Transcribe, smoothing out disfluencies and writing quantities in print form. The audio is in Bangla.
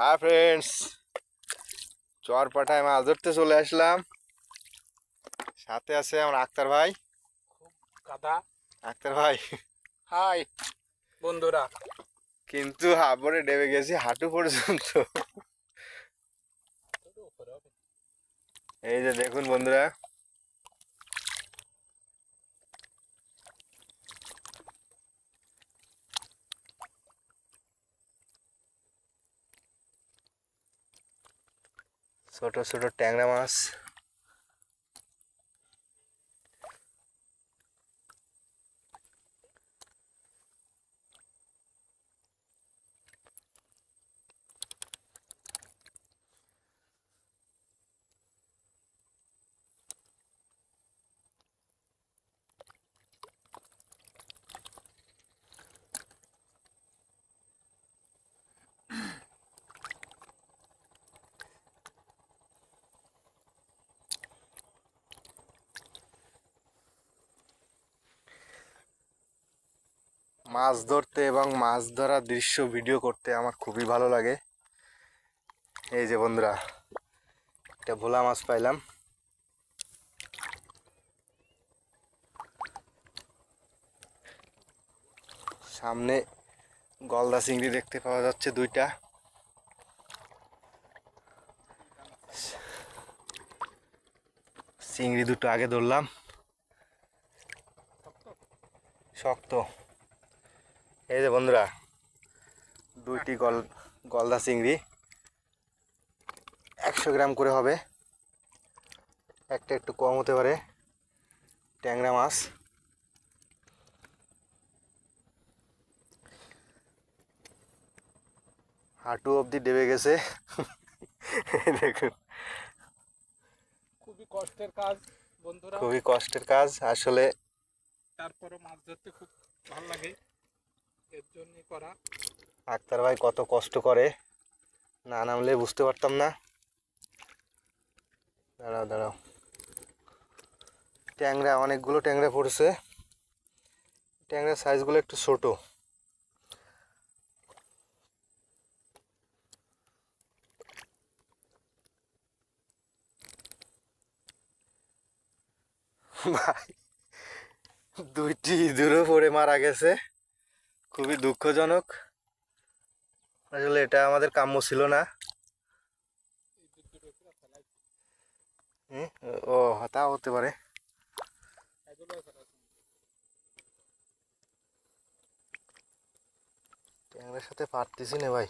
হাই ফ্রেন্ডস, চরপাটায় মাছ ধরতে চলে আসলাম। সাথে আছে আমার আক্তার ভাই। কাদা আক্তার ভাই, হাই বন্ধুরা। কিন্তু হাবড়ে ডেবে গেছি হাঁটু পর্যন্ত। এই যে দেখুন বন্ধুরা, ছোট ছোট ট্যাংরা মাছ। মাছ ধরতে এবং মাছ ধরার দৃশ্য ভিডিও করতে আমার খুবই ভালো লাগে। এই যে বন্ধুরা, একটা ভোলা মাছ পাইলাম। সামনে গলদা চিংড়ি দেখতে পাওয়া যাচ্ছে দুইটা। চিংড়ি দুটো আগে ধরলাম, শক্ত। এই যে বন্ধুরা, দুইটি গলদা চিংড়ি 100 গ্রাম করে হবে, একটা একটু কম হতে পারে। ট্যাংরা মাছ হাঁটু অবধি ডেবে গেছে। দেখুন, খুবই কষ্টের কাজ বন্ধুরা, খুবই কষ্টের কাজ আসলে। তারপরে মাছ ধরতে খুব ভালো লাগে, এর জন্যই করা। আক্তার ভাই কত কষ্ট করে, না নামলে বুঝতে পারতাম না। দাঁড়াও দাঁড়াও, ট্যাংরা অনেকগুলো ট্যাংরা পড়েছে। ট্যাংরার সাইজগুলো একটু ছোট। ভাই, দুইটি দূরে পড়ে মারা গেছে, খুবই দুঃখজনক। আসলে এটা আমাদের কাম্য ছিল না। ও, তা হতে পারে। ট্যাংরার সাথে পারতেছি না ভাই।